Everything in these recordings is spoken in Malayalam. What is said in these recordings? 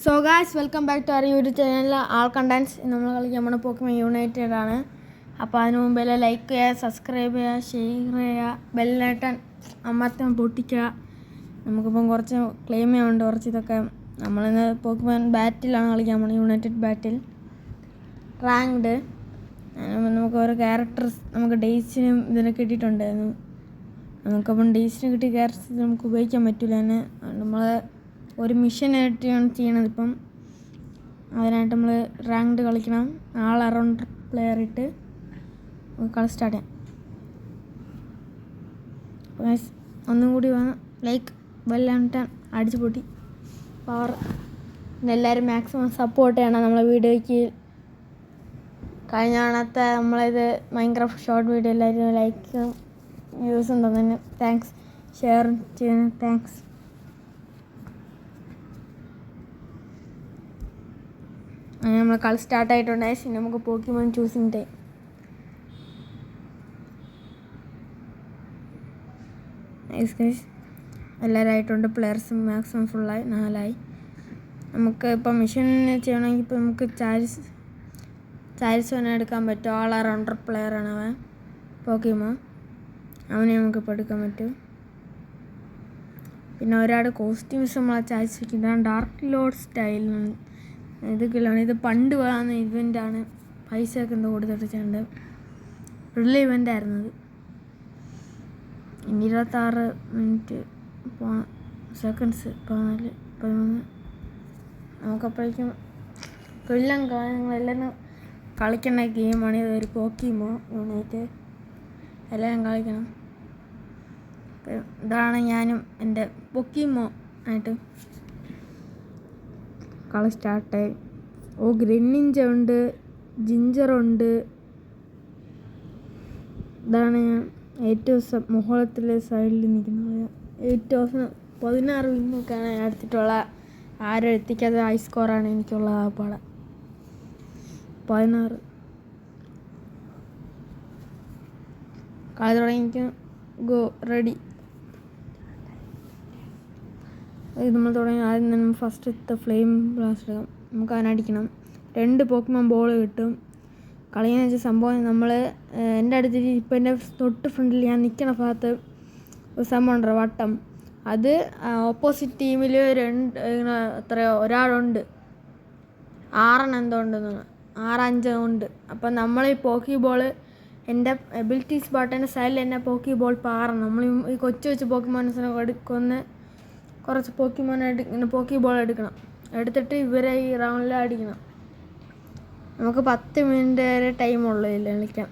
So guys, welcome back to our YouTube channel all contents. നമ്മൾ കളിക്കാൻ പോണ പോക്കിമോൻ യുണൈറ്റഡ് ആണ്. അപ്പോൾ അതിന് മുമ്പേ ലൈക്ക് ചെയ്യുക, സബ്സ്ക്രൈബ് ചെയ്യുക, ഷെയർ ചെയ്യുക, ബെല്ലൈക്കൺ അമർത്താൻ പൊട്ടിക്കുക. നമുക്കിപ്പം കുറച്ച് ക്ലെയിം ചെയ്യാനുണ്ട്, കുറച്ച് ഇതൊക്കെ. നമ്മളിന്ന് പോക്കിമോൻ ബാറ്റിലാണ് കളിക്കാൻ പോണത്, യുണൈറ്റഡ് ബാറ്റിൽ റാങ്ക്ഡ്. നമുക്ക് ഓരോ ക്യാരക്ടേഴ്സ് നമുക്ക് ഡേയ്സിനും ഇതിനൊക്കെ കിട്ടിയിട്ടുണ്ടായിരുന്നു. നമുക്കപ്പം ഡേയ്സിന് കിട്ടിയ ക്യാരക്ടേഴ്സ് നമുക്ക് ഉപയോഗിക്കാൻ പറ്റില്ല തന്നെ. നമ്മൾ ഒരു മിഷനായിട്ടാണ് ചെയ്യണത് ഇപ്പം. അതിനായിട്ട് നമ്മൾ റാങ്ക്ഡ് കളിക്കണം. ആൾ അറൗണ്ട് പ്ലെയർ ഇട്ട് കളി സ്റ്റാർട്ട് ചെയ്യാം. ഒന്നും കൂടി വേണം, ലൈക്ക് ബെല്ലൈക്കൺ അടിച്ച് പൊട്ടി പവർ. എല്ലാവരും മാക്സിമം സപ്പോർട്ട് ചെയ്യണം നമ്മളെ വീഡിയോയ്ക്ക്. കഴിഞ്ഞ തവണത്തെ നമ്മളിത് മൈൻക്രാഫ്റ്റ് ഷോർട്ട് വീഡിയോ എല്ലാവരും ലൈക്കും വ്യൂസും തന്നതിന് താങ്ക്സ്, ഷെയർ ചെയ്യുന്നതിന് താങ്ക്സ്. അങ്ങനെ നമ്മൾ കളി സ്റ്റാർട്ടായിട്ടുണ്ടായി. പിന്നെ നമുക്ക് പോക്കിമോൻ ചൂസിങ് ടൈം. എല്ലാവരും ആയിട്ടുണ്ട്. പ്ലെയേഴ്സും മാക്സിമം ഫുള്ളായി, 4 നമുക്ക് ഇപ്പം മിഷൻ ചെയ്യണമെങ്കിൽ ഇപ്പോൾ നമുക്ക് ചാരിസ് തന്നെ എടുക്കാൻ പറ്റും. ആൾ അറൗണ്ടർ പ്ലെയറാണ് അവൻ, പോക്കിമോൻ. അവനെ നമുക്കിപ്പോൾ എടുക്കാൻ പറ്റും. പിന്നെ ഒരാട് കോസ്റ്റ്യൂംസ് നമ്മളെ ചാരിസ് വയ്ക്കുന്നതാണ് ഡാർക്ക് ലോഡ് സ്റ്റൈലാണ്. ഇതൊക്കെയാണ്. ഇത് പണ്ട് വന്ന ഇവൻ്റാണ്, പൈസയൊക്കെ എന്തോ കൊടുത്തിട്ടുണ്ട്. റിലേ ഇവൻ്റായിരുന്നു അത്. ഇനി 26 മിനിറ്റ് സെക്കൻഡ്സ് 14 13. നമുക്കപ്പോഴേക്കും കൊല്ലം കാര്യങ്ങളെല്ലാം കളിക്കേണ്ട ഗെയിമാണ്. ഇതൊരു പോക്കിമോൻ യുണൈറ്റഡ് എല്ലാം കളിക്കണം. ഇതാണ് ഞാനും എൻ്റെ പോക്കിമോൻ ആയിട്ട് കളി സ്റ്റാർട്ടായി. ഗ്രെനിഞ്ച ഉണ്ട്, ജിഞ്ചറുണ്ട്. ഇതാണ് ഞാൻ ഏറ്റവും മുഹളത്തിലെ സൈഡിൽ നിൽക്കുന്നത്. ഏറ്റവും 16 വിന്നൊക്കെയാണ് ഞാൻ എടുത്തിട്ടുള്ള. ആരും എത്തിക്കാത്ത ഹൈ സ്കോറാണ് എനിക്കുള്ളത്. ആ പാടം 16 കളി തുടങ്ങിയിരിക്കും. Go ready. ഇത് നമ്മൾ തുടങ്ങി. ആദ്യം തന്നെ ഫസ്റ്റ് ഫ്ലെയിം ബ്ലാസ്റ്റ് എടുക്കാം. നമുക്ക് അതിനടിക്കണം. 2 പോക്കിമോൻ ബോൾ കിട്ടും. കളിയെന്ന് വെച്ചാൽ സംഭവം, നമ്മൾ എൻ്റെ അടുത്ത് ഇപ്പം എൻ്റെ തൊട്ട് ഫ്രണ്ടിൽ ഞാൻ നിൽക്കണ ഭാഗത്ത് ഒരു സംഭവം ഉണ്ടോ, വട്ടം. അത് ഓപ്പോസിറ്റ് ടീമിൽ എത്രയോ ഒരാളുണ്ട്, 6 എന്തോ ഉണ്ടെന്ന്, 6-5 ഉണ്ട്. അപ്പം നമ്മൾ ഈ പോക്കി ബോൾ എൻ്റെ എബിലിറ്റീസ് ബട്ടൻ്റെ സൈഡിൽ എന്നെ പോക്കി ബോൾ പാറണം. നമ്മൾ ഈ കൊച്ചു പോക്കിമോൻസിനെ കൊന്ന് കുറച്ച് പോക്കി ബോൾ എടുക്കണം. എടുത്തിട്ട് ഇവരെ ഈ റൗണ്ടിൽ അടിക്കണം. നമുക്ക് 10 മിനിറ്റ് വരെ ടൈമുള്ളൂ ഇല്ല കളിക്കാം.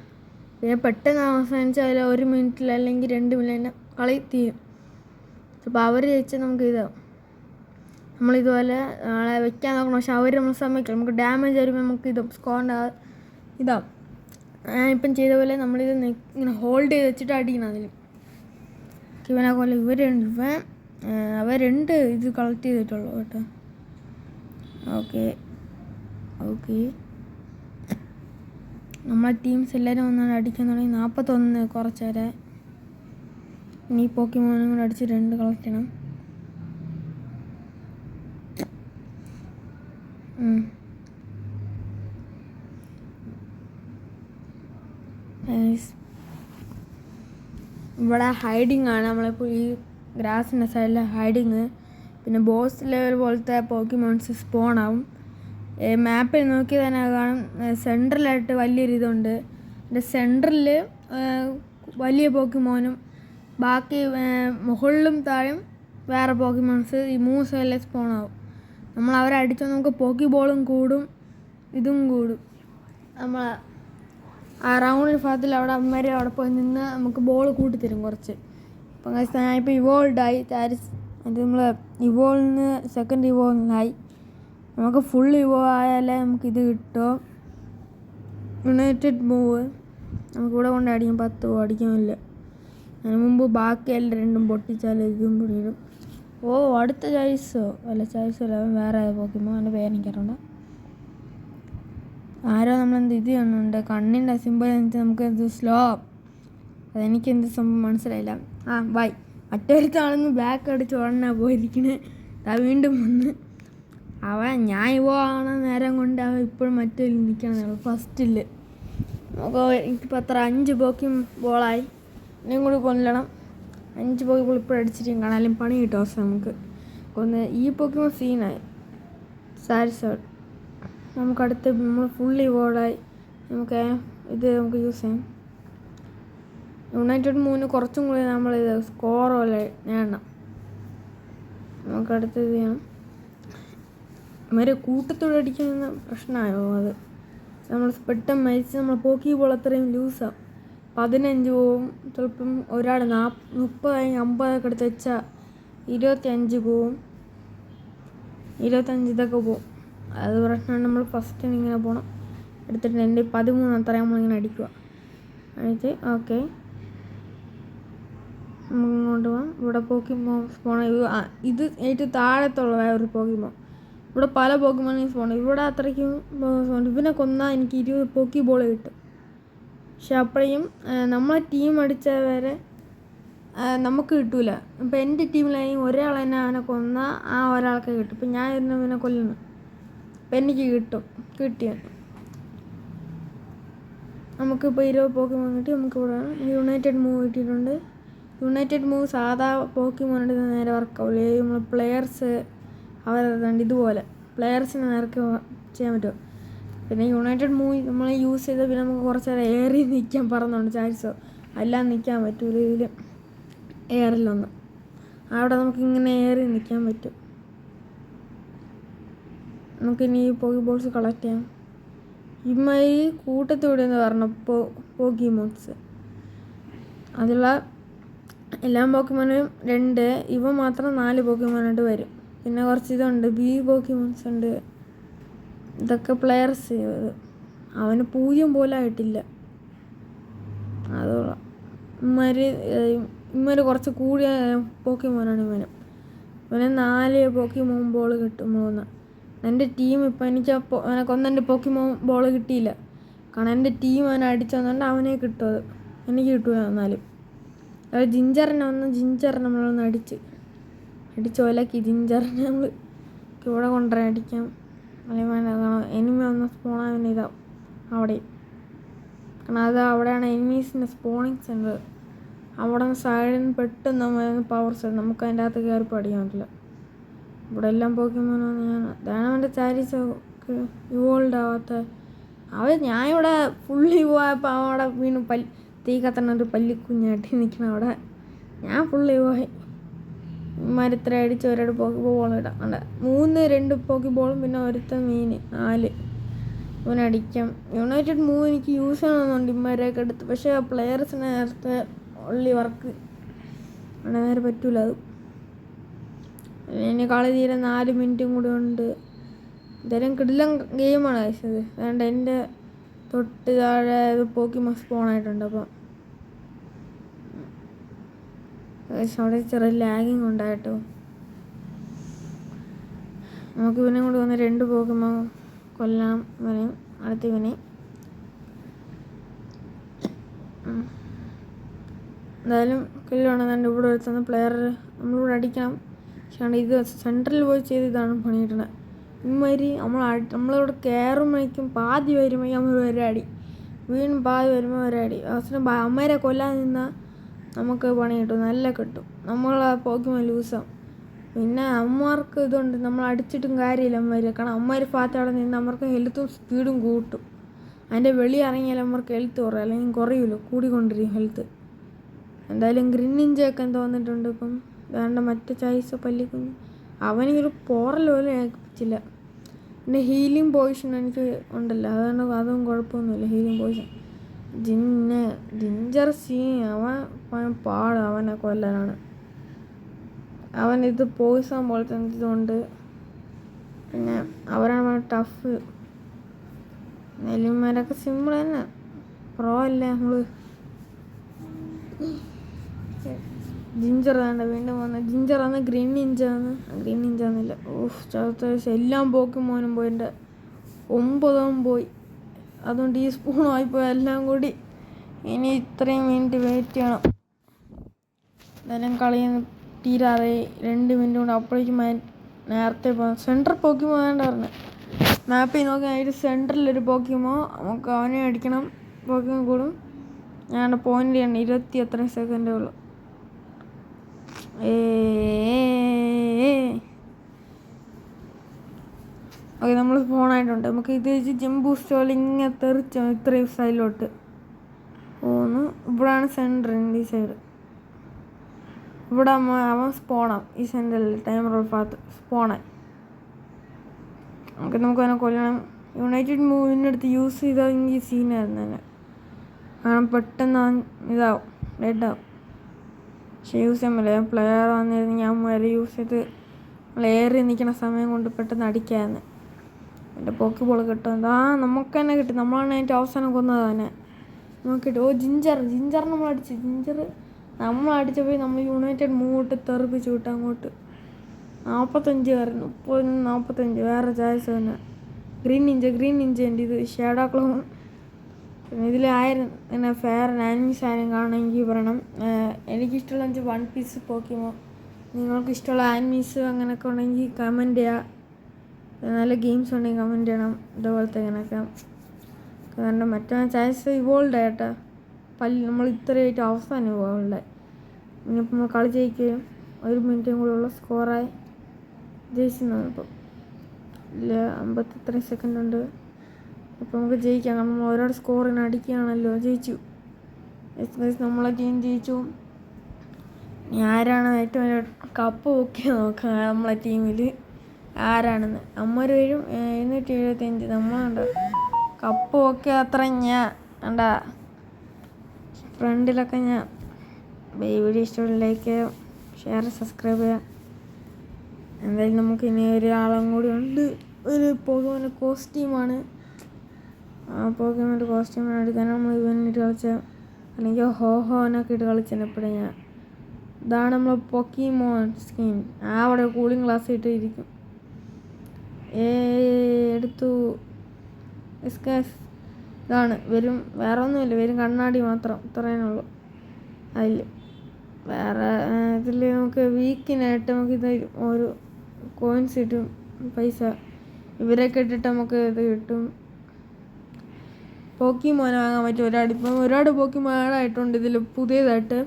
പിന്നെ പെട്ടെന്ന് അവസാനിച്ചാൽ 1 മിനിറ്റിൽ അല്ലെങ്കിൽ 2 മിനിറ്റ് കളി തീരും. അപ്പോൾ അവർ ജയിച്ചാൽ നമുക്ക് ഇതാവും. നമ്മളിതുപോലെ ആളെ വെക്കാൻ നോക്കണം. പക്ഷെ അവർ നമ്മൾ സമ്മതിക്കില്ല. നമുക്ക് ഡാമേജ് വരുമ്പോൾ നമുക്ക് സ്കോറിൻ്റെ ഇതാവും. ഞാനിപ്പം ചെയ്ത പോലെ നമ്മളിത് ഇങ്ങനെ ഹോൾഡ് ചെയ്ത് വെച്ചിട്ട് അടിക്കണം. അതിൽ ഇവനെ പോലെ അവരുണ്ട് ഇത് കളക്ട് ചെയ്തിട്ടുള്ളൂ കേട്ടോ. ഓക്കെ നമ്മളെ ടീംസ് എല്ലാവരും ഒന്നാണ് അടിക്കാൻ തുടങ്ങി. 41 കുറച്ച് വരെ. ഇനി പോക്കിമോനും കൂടെ അടിച്ച് 2 കളക്ട് ചെയ്യണം. ഇവിടെ ഹൈഡിങ് ആണ്. നമ്മളിപ്പോൾ ഈ ഗ്രാസിൻ്റെ സൈഡിൽ ഹൈഡിങ്. പിന്നെ ബോസ് ലെവൽ പോലത്തെ പോക്കിമോൺസ് സ്പോണാവും. മാപ്പിൽ നോക്കി തന്നെ കാണും. സെൻട്രലായിട്ട് വലിയൊരു ഇതുണ്ട്. എൻ്റെ സെൻട്രലിൽ വലിയ പോക്കിമോനും ബാക്കി മുകളിലും താഴെയും വേറെ പോക്കിമോൺസ് ഈ 3 സൈഡിൽ സ്പോണാവും. നമ്മൾ അവരെ അടിച്ചാൽ നമുക്ക് പോക്കി ബോളും കൂടും, ഇതും കൂടും. നമ്മൾ ആ റൗണ്ടിൽ ഭാഗത്തിൽ അവിടെ പോയി നിന്ന് നമുക്ക് ബോൾ കൂട്ടിത്തരും കുറച്ച്. അപ്പം ഞാനിപ്പോൾ ഇവോൾഡായി ചാരിസ്. അത് നമ്മൾ ഇവോൾന്ന് സെക്കൻഡ് ഇവോൾന്നായി. നമുക്ക് ഫുൾ ഇവോ ആയാലേ നമുക്കിത് കിട്ടും. യുണൈറ്റഡ് മൂവ് നമുക്കിവിടെ കൊണ്ട് അടിക്കും. 10 അടിക്കാനില്ല. അതിന് മുമ്പ് ബാക്കി എല്ലാം 2 പൊട്ടിച്ചാൽ ഇതും പൊടിയിടും. അടുത്ത ചാരിസോ അല്ല വേറെ പോക്കിമോൻ, എൻ്റെ പേരെനിക്കറിയണ്ട. ആരോ നമ്മളെന്ത് ഇത് കാണുന്നുണ്ട്, കണ്ണിൻ്റെ സിമ്പിൾ എന്നിട്ട് നമുക്ക് ഇത് സ്ലോ. അതെനിക്കെന്ത് സംഭവം മനസ്സിലായില്ല. ബൈ. മറ്റൊരുത്താളൊന്ന് ബാക്ക് അടിച്ച് ഉടനെ പോയിരിക്കണേ. വീണ്ടും വന്ന് ഞാൻ ഇവാണ് നേരം കൊണ്ട് അവൻ ഇപ്പോഴും മറ്റേ നിൽക്കണം ഫസ്റ്റിൽ. നമുക്ക് എനിക്കിപ്പോൾ അത്ര 5 പോക്കിയും ബോളായി. ഇനിയും കൂടി കൊല്ലണം. 5 പോക്കി ബോൾ ഇപ്പോൾ അടിച്ചിട്ടും കാണാനും പണി കിട്ടും അവസ്ഥ നമുക്ക് കൊന്ന്. ഈ പോക്കിയുമ്പോൾ സീനായി സാരിസോഡ്. നമുക്ക് അടുത്ത് നമ്മൾ ഫുള്ളി ബോളായി. നമുക്ക് നമുക്ക് യൂസ് ചെയ്യാം. യുണൈറ്റഡ് 3 കുറച്ചും കൂടി നമ്മളിത് സ്കോർ പോലെ നേടണം. നമുക്കടുത്ത് ഇത് ചെയ്യണം. ഇവരെ കൂട്ടത്തോടെ അടിക്കുന്ന പ്രശ്നമായോ അത്? നമ്മൾ പെട്ടെന്ന് മരിച്ച് നമ്മൾ പോക്കി ബോൾ അത്രയും ലൂസാവും. 15 പോവും. ചിലപ്പം ഒരാൾ 30 50 എടുത്ത് വെച്ചാൽ 25 പോവും, 25 ഇതൊക്കെ പോവും. അത് പ്രശ്നമാണ്. നമ്മൾ ഫസ്റ്റ് ഇങ്ങനെ പോകണം. എടുത്തിട്ട് എൻ്റെ 13 അത്രയും നമ്മളിങ്ങനെ അടിക്കുക. അടിച്ച് ഓക്കെ നമുക്ക് ഇങ്ങോട്ട് പോകാം. ഇവിടെ പോക്കിമോ സ്പോൺ ഇത് ഏറ്റവും താഴത്തുള്ള ഒരു പോക്കിമോ. ഇവിടെ പല പോക്കിമോണും സ്പോൺ. ഇവിടെ അത്രയ്ക്കും ഇവനെ കൊന്നാൽ എനിക്ക് 20 പോക്കി ബോൾ കിട്ടും. പക്ഷെ അപ്പോഴും നമ്മളെ ടീം അടിച്ചാൽ വരെ നമുക്ക് കിട്ടൂല. ഇപ്പം എൻ്റെ ടീമിലാണെങ്കിൽ ഒരാൾ തന്നെ അവനെ കൊന്നാൽ ആ ഒരാൾക്ക് കിട്ടും. ഇപ്പം ഞാൻ ഇവനെ കൊല്ലുന്നു, അപ്പം എനിക്ക് കിട്ടിയ നമുക്കിപ്പോൾ 20 പോക്കിമോൻ കിട്ടി. നമുക്കിവിടെ യുണൈറ്റഡ് മൂവ് കിട്ടിയിട്ടുണ്ട്. യുണൈറ്റഡ് മൂവ് സാധാ പോക്കിമോൻ നേരെ വർക്കാവില്ല. നമ്മൾ പ്ലെയേഴ്സ് അവരുണ്ട് ഇതുപോലെ പ്ലെയേഴ്സിനെ നേർക്ക് ചെയ്യാൻ പറ്റുമോ? പിന്നെ യുണൈറ്റഡ് മൂവ് നമ്മൾ യൂസ് ചെയ്താൽ പിന്നെ നമുക്ക് കുറച്ച് നേരം ഏറി നിൽക്കാൻ പറഞ്ഞുണ്ട് ചാൻസോ. എല്ലാം നിൽക്കാൻ പറ്റൂല ഇതിൽ എയറിലൊന്നും. അവിടെ നമുക്കിങ്ങനെ ഏറി നിൽക്കാൻ പറ്റും. നമുക്കിനി ഈ പോക്കി ബോൾസ് കളക്ട് ചെയ്യാം. ഇമ്മായി കൂട്ടത്തൂടെ എന്ന് പറഞ്ഞ പോക്കിമോൺസ് അതിലുള്ള എല്ലാ പോക്കിമോനും 2, ഇവ മാത്രം 4 പോക്കിമോനായിട്ട് വരും. പിന്നെ കുറച്ച് ഇതുണ്ട്, ബി പോക്കിമോൺസ് ഉണ്ട്. ഇതൊക്കെ പ്ലെയേഴ്സ്. അവന് 0 പോലും ആയിട്ടില്ല. അതുള്ള ഇമ്മര് കുറച്ച് കൂടിയ പോക്കിമോനാണ് ഇവന് 4 പോക്കിമോൻ ബോൾ കിട്ടും. 3 എൻ്റെ ടീം ഇപ്പം എനിക്ക് അവനെ കൊന്നെൻ്റെ പോക്കിമോൻ ബോൾ കിട്ടിയില്ല. കാരണം എൻ്റെ ടീം അവനെ അടിച്ചതുകൊണ്ട് അവനെ കിട്ടും. അത് എനിക്ക് കിട്ടുക. എന്നാലും അത് ജിഞ്ചറിനെ നമ്മളൊന്ന് അടിച്ച് ഒലക്കി. ജിഞ്ചറിനെ നമ്മൾ ഇവിടെ കൊണ്ടുവരാൻ അടിക്കാം. അല്ലെങ്കിൽ എനിമി ഒന്ന് സ്പോണാൻ ഇതാവും അവിടെ. കാരണം അത് അവിടെയാണ് എനിമീസിൻ്റെ സ്പോണിങ് സെൻ്റർ. അവിടെ നിന്ന് സൈഡിൽ നിന്ന് പെട്ടെന്ന് നമ്മൾ പവർ സെറ്റ് നമുക്ക് അതിൻ്റെ അകത്ത് കയറി പഠിക്കാൻ പറ്റില്ല. ഇവിടെ എല്ലാം പോക്കിമോനാണ്. അതാണ് അവൻ്റെ ചാരീസ് ഇവോൾഡ് ആവാത്ത. ഞാൻ ഇവിടെ ഫുള്ളി പോയപ്പോൾ അവിടെ വീണ്ടും തീ കത്തണ ഒരു പല്ലിക്കുഞ്ഞാട്ടി നിൽക്കണം അവിടെ. ഞാൻ ഫുള്ളി പോയി. മരത്ര അടിച്ച് ഒരാട് പോക്കി ബോൾ ഇടാം. അല്ല 3 2 പോക്കി ബോളും പിന്നെ ഒരുത്ത മീൻ 4 ഇവനടിക്കാം. യുണൈറ്റഡ് മൂവ് എനിക്ക് യൂസ് ചെയ്യണമെന്നുണ്ട് ഇമ്മരെയൊക്കെ എടുത്ത്. പക്ഷേ ആ പ്ലെയേഴ്സിനെ നേരത്തെ ഉള്ളി വർക്ക് അവിടെ നേരെ പറ്റൂല. അത് ഇനി കളി തീരെ 4 മിനിറ്റും കൂടി ഉണ്ട്. എന്തായാലും കിടിലം ഗെയിമാണ് കഴിച്ചത്. അതുകൊണ്ട് എൻ്റെ തൊട്ട് താഴെ പോക്കിമോൻ സ്പോണായിട്ടുണ്ട്. അപ്പം അവിടെ ചെറിയ ലാഗിങ് ഉണ്ടായിട്ടോ. നമുക്ക് ഇവനെ കൂടി വന്ന് 2 പോക്കിമോൻ കൊല്ലാം. ഇവനെയും അടുത്ത ഇവനെ എന്തായാലും കില്ലുണ്ടെന്നുണ്ട്. ഇവിടെ വരുത്തുന്ന പ്ലെയർ നമ്മളിവിടെ അടിക്കണം. പക്ഷേ ഇത് സെൻട്രൽ പോയി ചെയ്ത് ഇതാണ് പണി കിട്ടണത്. ഇമ്മാതിരി നമ്മളിവിടെ കയറുമ്പോഴേക്കും പാതി വരുമ്പോഴേക്കും നമ്മൾ ഒരടി, വീണ്ടും പാതി വരുമ്പോൾ ഒരടി. അവസരം അമ്മേരെ കൊല്ലാൻ നിന്നാൽ നമുക്ക് പണി കിട്ടും, നല്ല കിട്ടും. നമ്മൾ പോക്കിമോൻ ലൂസാവും. പിന്നെ അമ്മമാർക്ക് ഇതുണ്ട്, നമ്മൾ അടിച്ചിട്ടും കാര്യമില്ല അമ്മമാർ. കാരണം അമ്മമാർ ഭാഗത്ത് അവിടെ നിന്ന് അവർക്ക് ഹെൽത്തും സ്പീഡും കൂട്ടും. അതിൻ്റെ വെളി ഇറങ്ങിയാൽ അവർക്ക് ഹെൽത്ത് കുറയും, അല്ലെങ്കിൽ കുറയുമല്ലോ, കൂടിക്കൊണ്ടിരിക്കും ഹെൽത്ത്. എന്തായാലും ഗ്രിന്നിഞ്ചൊക്കെ തോന്നിയിട്ടുണ്ട്. ഇപ്പം വേണ്ട മറ്റേ ചൈസോ പല്ലിക്കുഞ്ഞ് അവനൊരു പോറൽ പോലും ഏൽപ്പിച്ചില്ല. പിന്നെ ഹീലിംഗ് പോയിഷൻ എനിക്ക് ഉണ്ടല്ലോ, അതും കുഴപ്പമൊന്നുമില്ല. ഹീലിംഗ് പോയിഷൻ ജിഞ്ചർ അവൻ പാട് അവനെ കൊല്ലാനാണ്. അവനിത് പോയിസൺ പോലത്തെ ഇതുകൊണ്ട് പിന്നെ അവരാണ് ടഫ്. നെല്ലിമാരൊക്കെ സിമ്പിൾ തന്നെ, പ്രോ അല്ലേ നമ്മൾ. ജിഞ്ചർ വേണ്ട വീണ്ടും വന്ന് ജിഞ്ചർ വന്ന് ഗ്രീൻ നിഞ്ചാന്നില്ല. ഓഫ് ചത്ത എല്ലാം പോക്കിമോനും പോയി. എൻ്റെ 9 പോയി. അതുകൊണ്ട് ഈ സ്പൂണും ആയിപ്പോയി എല്ലാം കൂടി. ഇനി ഇത്രയും മിനിറ്റ് വെയിറ്റ് ചെയ്യണം. എന്തായാലും കളി തീരാതെ 2 മിനിറ്റ് കൊണ്ട് അപ്പോഴേക്കും നേരത്തെ സെൻറ്റർ പോക്കിമോ വേണ്ട പറഞ്ഞു. മാപ്പിൽ നോക്കി അതിൻ്റെ സെൻറ്ററിലൊരു പോക്കിമോ നമുക്ക് അവനെ അടിക്കണം. പോക്കിമോ കൂടും. ഞാൻ പോയിൻ്റ് ചെയ്യണം. 20 എത്ര സെക്കൻഡേ ഉള്ളൂ. ഓക്കെ, നമ്മൾ ഫോണായിട്ടുണ്ട്. നമുക്ക് ഇത് വെച്ച് ജമ്പ് സ്റ്റോൾ ഇങ്ങനെ തെറിച്ചോ ഇത്രയും സൈഡിലോട്ട് പോകുന്നു. ഇവിടാണ് സെൻറ്റർ, ഈ സൈഡ്. ഇവിടെ അവൻ സ്പോണാം. ഈ സെൻറ്ററിൽ ടൈമർ ഭാഗത്ത് സ്പോണായി. നമുക്ക് അവനെ കൊല്ലണം. യുണൈറ്റഡ് മൂവിൻ്റെ അടുത്ത് യൂസ് ചെയ്തെങ്കിൽ സീനായിരുന്നു തന്നെ. കാരണം പെട്ടെന്ന് അവൻ ഇതാവും, ഡെഡാവും. പക്ഷെ യൂസ് ചെയ്യാൻ പറ്റില്ല. പ്ലെയർ വന്നിരുന്നു ഞാൻ വരെ യൂസ് ചെയ്ത് ഏറി നിൽക്കുന്ന സമയം കൊണ്ട് പെട്ടെന്ന് അടിക്കാമെന്ന്. എൻ്റെ പോക്ക് ബോൾ കിട്ടും. നമുക്ക് തന്നെ കിട്ടി. നമ്മളാണ് അതിൻ്റെ അവസാനം കൊന്നത് തന്നെ. നമുക്ക് കിട്ടും. ജിഞ്ചർ നമ്മൾ അടിച്ചപ്പോൾ നമ്മൾ യുണൈറ്റഡ് മൂട്ട് തെറിപ്പിച്ച് വിട്ട് അങ്ങോട്ട്. 45 ആയിരുന്നു. 45 വേറെ ചായസ് തന്നെ. ഗ്രീൻ നിഞ്ച എൻ്റെ ഇത് ഷാഡോ ക്ലോൺ. പിന്നെ ഇതിൽ 1000 പിന്നെ ഫെയർ ആനിമീസ് ആരും കാണണമെങ്കിൽ പറയണം. എനിക്കിഷ്ടമുള്ള 5 1 പീസ് പോക്കിമോ. നിങ്ങൾക്ക് ഇഷ്ടമുള്ള ആനിമീസ് അങ്ങനെയൊക്കെ ഉണ്ടെങ്കിൽ കമൻറ്റ് ചെയ്യുക. നല്ല ഗെയിംസ് ഉണ്ടെങ്കിൽ കമൻറ്റ് ചെയ്യണം. ഇതുപോലത്തെ ഇങ്ങനെയൊക്കെ. കാരണം മറ്റേ ചാൻസ് ഇവോൾഡ് ആയിട്ടാ നമ്മൾ ഇത്രയായിട്ട് അവസാനം ഇവോൾഡ്. ഇനിയിപ്പോൾ നമ്മൾ കളി ജയിക്കുകയും 1 മിനിറ്റും കൂടെ ഉള്ള സ്കോറായി ജയിച്ചെന്നാണ്. ഇപ്പം ഇല്ല 53 സെക്കൻഡ് ഉണ്ട്. അപ്പോൾ നമുക്ക് ജയിക്കാം. കാരണം നമ്മൾ ഓരോ സ്കോറിന് അടിക്കുകയാണല്ലോ. ജയിച്ചു. നമ്മളെ ടീം ജയിച്ചു. ഇനി ആരാണ് ഏറ്റവും വലിയ കപ്പ് ഒക്കെ നോക്കാം. നമ്മളെ ടീമിൽ ആരാണെന്ന്. 50 പേരും 775. നമ്മളുണ്ട് കപ്പ് ഒക്കെ അത്ര ഞാൻ ഉണ്ടാ ഫ്രണ്ടിലൊക്കെ ഞാൻ. വീഡിയോ ഇഷ്ടമുള്ള ലൈക്ക് ചെയ്യുക, ഷെയർ, സബ്സ്ക്രൈബ് ചെയ്യുക. എന്തായാലും നമുക്ക് ഇനി ഒരാളും കൂടി ഉണ്ട്. ഒരു പോകേമോൻ്റെ കോസ്റ്റ്യൂമാണ്. ആ പോകേമോൻ്റെ കോസ്റ്റ്യൂമാണ് എടുക്കാനാണ് നമ്മൾ ഇവനിട്ട് കളിച്ച. അല്ലെങ്കിൽ ഹോഹോനൊക്കെ ഇട്ട് കളിച്ചത് എപ്പോഴും ഞാൻ. ഇതാണ് നമ്മൾ പോക്കിമോൻ സ്കിൻ. അവിടെ കൂളിംഗ് ഗ്ലാസ് ഇട്ട് ഇരിക്കും. എടുത്തു. ഇതാണ് വരും. വേറെ ഒന്നുമില്ല. വരും കണ്ണാടി മാത്രം. ഇത്രേനുള്ളൂ അതിൽ. വേറെ ഇതിൽ നമുക്ക് വീക്കിനായിട്ട് നമുക്ക് ഇത് ഒരു കോയിൻസ് കിട്ടും, പൈസ. ഇവരൊക്കെ ഇട്ടിട്ട് നമുക്ക് ഇത് കിട്ടും. പോക്കിമോനെ വാങ്ങാൻ പറ്റും. ഇപ്പം ഒരുപാട് പോക്കിമോനായിട്ടുണ്ട് ഇതിൽ പുതിയതായിട്ട്.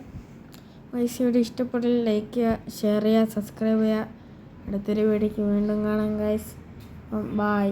പൈസയോട് ഇഷ്ടപ്പെട്ടാൽ ലൈക്ക് ചെയ്യുക, ഷെയർ ചെയ്യുക, സബ്സ്ക്രൈബ് ചെയ്യുക. അടുത്തൊരു വീഡിയോയ്ക്ക് വീണ്ടും കാണാം ഗൈസ്. ബൈ.